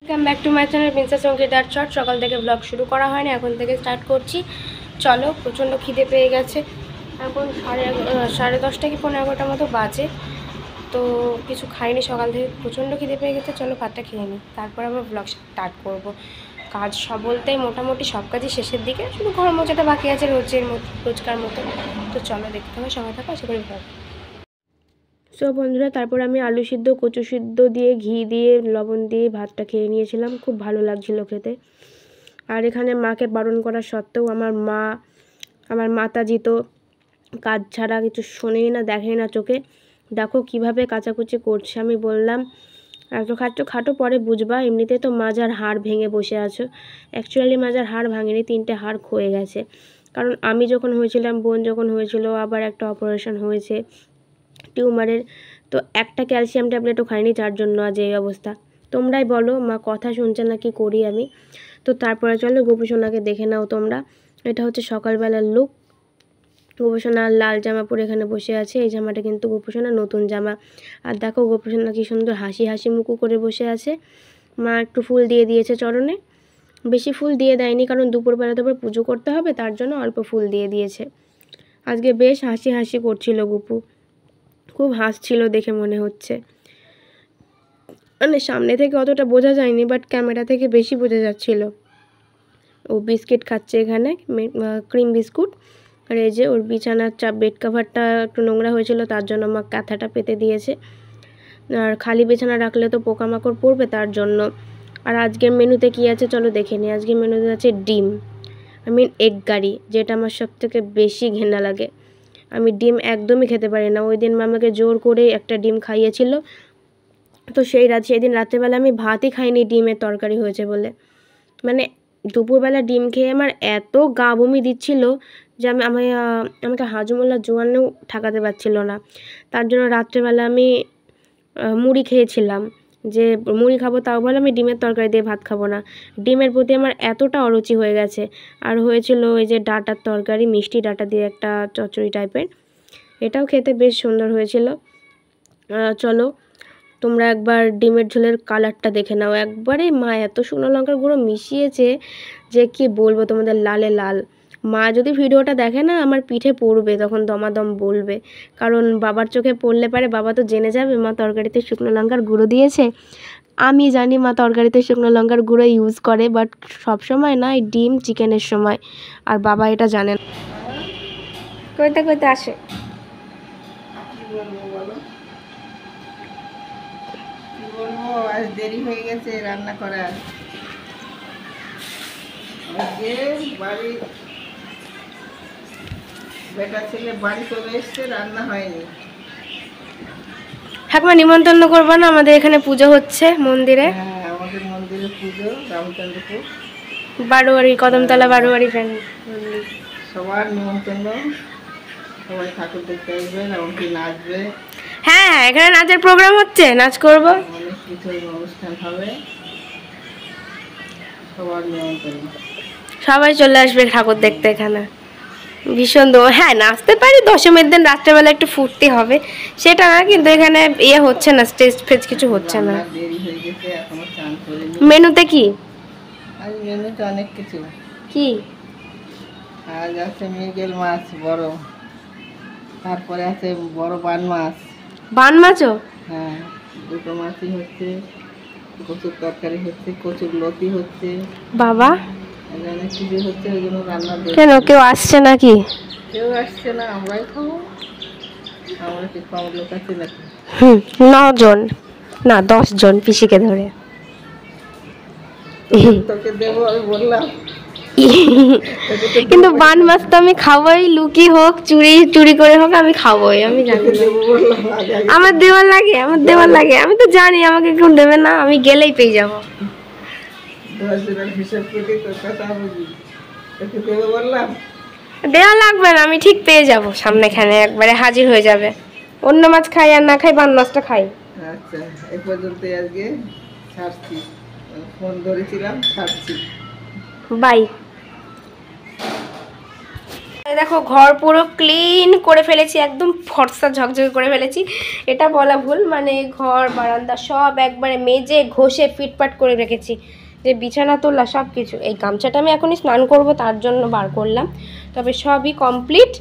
Welcome back to my channel princess অঙ্কিতার চট। সকাল থেকে ব্লগ শুরু করা হয়নি, এখন থেকে স্টার্ট করছি। চলো, প্রচণ্ড খিদে পেয়ে গেছে। এখন সাড়ে 10টা কি 11টার মতো বাজে। তো কিছু খাইনি সকাল থেকে, প্রচণ্ড খিদে পেয়ে গেছে। চলো ভাতটা খেয়ে নিই, তারপর আবার ব্লগ স্টার্ট করব। কাজ সব বলতে মোটামুটি সব কাজই শেষের দিকে, শুধু ঘর মোছাটা বাকি আছে রোজকার মতো। তো চলো দেখতে হবে, সময় থাকো আশা করি ব্লগ। সো বন্ধুরা, তারপর আমি আলু সিদ্ধ, কচু সিদ্ধ দিয়ে ঘি দিয়ে লবণ দিয়ে ভাতটা খেয়ে নিয়েছিলাম, খুব ভালো লাগছিল খেতে। আর এখানে মাকে বারণ করা সত্ত্বেও আমার মাতাজি তো কাজ ছাড়া কিছু শোনেই না, দেখেই না চোখে। দেখো কিভাবে কাচাকুচি করছে। আমি বললাম এত খাটো পরে বুঝবা, এমনিতে তো মাজার হাড় ভেঙে বসে আছো। অ্যাকচুয়ালি মাজার হাড় ভাঙেনি, 3টে হাড় ক্ষয়ে গেছে। কারণ আমি যখন হয়েছিলাম, বোন যখন হয়েছিল, আবার একটা অপারেশন হয়েছে টিউমারের। তো একটা ক্যালসিয়াম ট্যাবলেটও খাইনি, যার জন্য আজ এই অবস্থা। তোমরাই বলো, মা কথা শুনছে না, কি করি আমি। তো তারপরে চলো গোপুসোনাকে দেখে নাও তোমরা। এটা হচ্ছে সকালবেলার লুক। গোপুসোনা লাল জামা পরে এখানে বসে আছে। এই জামাটা কিন্তু গোপুসোনা নতুন জামা। আর দেখো গোপুসোনা কি সুন্দর হাসি মুখু করে বসে আছে। মা একটু ফুল দিয়ে দিয়েছে চরণে, বেশি ফুল দিয়ে দেয়নি, কারণ দুপুরবেলা তো পুজো করতে হবে, তার জন্য অল্প ফুল দিয়ে দিয়েছে। আজকে বেশ হাসি করছিল গুপু, খুব হাসছিল দেখে মনে হচ্ছে। মানে সামনে থেকে অতটা বোঝা যায়নি, বাট ক্যামেরা থেকে বেশি বোঝা যাচ্ছিল। ও বিস্কিট খাচ্ছে এখানে, ক্রিম বিস্কুট। আর এই যে ওর বিছানার বেড কাভারটা একটু নোংরা হয়েছিল, তার জন্য মা কাঁথাটা পেতে দিয়েছে। আর খালি বিছানা রাখলে তো পোকামাকড় পড়বে, তার জন্য। আর আজকের মেনুতে কি আছে চলো দেখে নিই। আজকের মেনুতে আছে ডিম, এগ কারি, যেটা আমার সবথেকে বেশি ঘেন্না লাগে। আমি ডিম একদমই খেতে পারি না। ওই দিন মামাকে জোর করে একটা ডিম খাইয়েছিল, তো সেদিন রাত্রেবেলা আমি ভাতই খাইনি, ডিমের তরকারি হয়েছে বলে। মানে দুপুরবেলা ডিম খেয়ে আমার এত গা বমি দিচ্ছিল যে আমাকে হাজমোল্লা জোয়ানেও ঠেকাতে পারছিল না। তার জন্য রাত্রেবেলা আমি মুড়ি খেয়েছিলাম, যে মুড়ি খাবো, তাও বলে আমি ডিমের তরকারি দিয়ে ভাত খাবো না। ডিমের প্রতি আমার এতটা অরুচি হয়ে গেছে। আর হয়েছিল ওই যে ডাঁটার তরকারি, মিষ্টি ডাঁটা দিয়ে একটা চচ্চড়ি টাইপের, এটাও খেতে বেশ সুন্দর হয়েছিল। চলো তোমরা একবার ডিমের ঝোলের কালারটা দেখে নাও একবারে। মা এত শুকনো লঙ্কার গুঁড়ো মিশিয়েছে যে কি বলবো তোমাদের, লালে লাল। মা যদি ভিডিওটা দেখে না, আমার পিঠে পড়বে, তখন দমাদম বলবে। কারণ বাবার চোখে পড়লে পারে বাবা তো জেনে যাবে মা তরকারিতে শুকনো লঙ্কার গুঁড়ো দিয়েছে। আমি জানি মা তরকারিতে শুকনো লঙ্কার গুঁড়ো ইউজ করে, বাট সবসময় না, এই ডিম চিকেনের সময়। আর বাবা এটা জানে না। কইতে আসে। আজ দেরি হয়ে গেছে রান্না করার। বাড়ি বেটা ছেলে বাড়ি চলে এসছে, রান্না হয়নি। ঠাকুমা নিমন্ত্রণ করবো না? আমাদের এখানে পুজো হচ্ছে মন্দিরে। হ্যাঁ, আমাদের মন্দিরে পুজো, রামচন্দ্রপুর বারোয়ারি, কদমতলা বারোয়ারি মন্দির। সবার নিমন্ত্রণ, সবাই ঠাকুর দেখতে আসবেন, এমনকি নাচবে। হ্যাঁ, এখানে নাচের প্রোগ্রাম হচ্ছে, নাচ করবো, অনেক কিছু অনুষ্ঠান হবে, সবার নিমন্ত্রণ। সবাই চলে আসবে ঠাকুর দেখতে এখানে। ভীষণ হ্যাঁ, নাচতে পারি। দশমীর দিন রাত্রেবেলা একটু ফুর্তি হবে, সেটা না, কিন্তু এখানে ইয়ে হচ্ছে না, স্টেজ ফেজ কিছু হচ্ছে না। দেরি হয়ে গেছে, এখনো চান করিনি। মেনুতে কি? আজ মেনুতে অনেক কিছু। কি? আজ আছে মৃগেল মাছ বড়, তারপরে আছে বড় বান মাছ। বান মাছও? হ্যাঁ, দুটো মাছই হচ্ছে। কচুর তরকারি হচ্ছে, কচুর লতি হচ্ছে। বাবা, অনেক কিছু হচ্ছে, ওই জন্য রান্না। কেন কেউ আসছে নাকি? কেউ আসছে না, আমরাই খাবো। আমরা কি কম লোক আছে নাকি? 9 জন না 10 জন পিসিকে ধরে। তোকে দেবো আমি বললাম, কিন্তু বান মাছ তো আমি খাবোই, লুকি হোক চুরি করে হোক আমি খাবোই। আমি জানি না, আমার দেওয়ার লাগে। আমি তো জানি আমাকে কেউ দেবে না, আমি গেলেই পেয়ে যাবো। 10 জনের হিসাব করে তোর কথা বুঝি, তোকে দেবো বললাম। দেওয়া লাগবে না, আমি ঠিক পেয়ে যাবো সামনেখানে, একবারে হাজির হয়ে যাবে। অন্য মাছ খাই আর না খাই, বান মাছটা খাই। আচ্ছা, এই পর্যন্ত আজকে ছাড়ছি, ফোন ধরেছিলাম, ছাড়ছি। বাই। দেখো ঘর পুরো ক্লিন করে ফেলেছি, একদম ফর্সা ঝকঝকে করে ফেলেছি। এটা বলা ভুল, মানে ঘর বারান্দা সব একবারে মেজে ঘষে ফিটফাট করে রেখেছি, যে বিছানা তোলা সব কিছু। এই গামছাটা আমি এখনই স্নান করব তার জন্য বার করলাম, তবে সবই কমপ্লিট।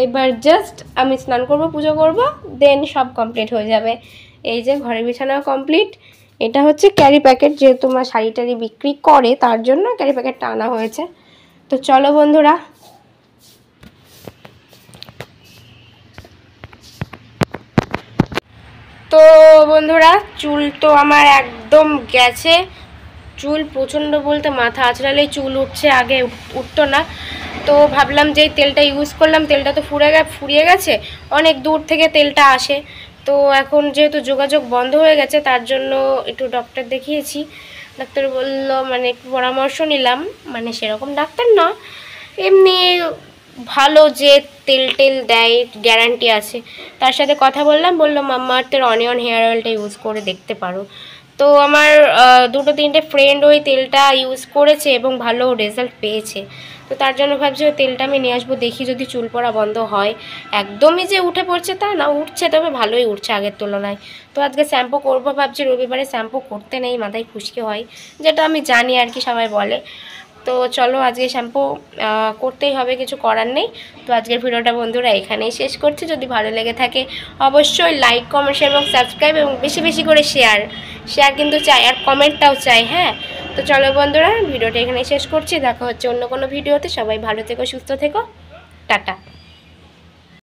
এবার জাস্ট আমি স্নান করব, পুজো করব, দেন সব কমপ্লিট হয়ে যাবে। এই যে ঘরের বিছানাও কমপ্লিট। এটা হচ্ছে ক্যারি প্যাকেট, যেহেতু তোমার শাড়ি টাড়ি বিক্রি করে তার জন্য ক্যারি প্যাকেটটা আনা হয়েছে। তো চলো বন্ধুরা, তো বন্ধুরা চুল তো আমার একদম গেছে, চুল প্রচণ্ড বলতে মাথা আঁচড়ালেই চুল উঠছে, আগে উঠতো না। তো ভাবলাম যে তেলটা ইউজ করলাম, তেলটা তো ফুরিয়ে গেছে, অনেক দূর থেকে তেলটা আসে। তো এখন যেহেতু যোগাযোগ বন্ধ হয়ে গেছে তার জন্য একটু ডক্টর দেখিয়েছি। ডাক্তার বলল, মানে একটু পরামর্শ নিলাম, মানে সেরকম ডাক্তার না, এমনি ভালো যে তেল দেয়, গ্যারান্টি আছে, তার সাথে কথা বললাম। বললো মামাআর্থের অনিয়ন হেয়ার অয়েলটা ইউজ করে দেখতে পারো। তো আমার 2-3টে ফ্রেন্ড ওই তেলটা ইউজ করেছে এবং ভালো রেজাল্ট পেয়েছে। তো তার জন্য ভাবছি ওই তেলটা আমি নিয়ে আসবো, দেখি যদি চুল পড়া বন্ধ হয়। একদমই যে উঠে পড়ছে তা না, উঠছে, তবে ভালোই উঠছে আগের তুলনায়। তো আজকে শ্যাম্পু করবো ভাবছি, রবিবারে শ্যাম্পু করতে নেই, মাথায় খুশকি হয়, যেটা আমি জানি আর কি, সবাই বলে। তো চলো আজকে শ্যাম্পু করতেই হবে, কিছু করার নেই। তো আজকের ভিডিওটা বন্ধুরা এখানেই শেষ করছি। যদি ভালো লেগে থাকে অবশ্যই লাইক, কমেন্ট এবং সাবস্ক্রাইব, এবং বেশি বেশি করে শেয়ার কিন্তু চাই, আর কমেন্টটাও চাই। হ্যাঁ, তো চলো বন্ধুরা ভিডিওটা এখানেই শেষ করছি, দেখা হচ্ছে অন্য কোনো ভিডিওতে। সবাই ভালো থেকো, সুস্থ থেকো, টাটা।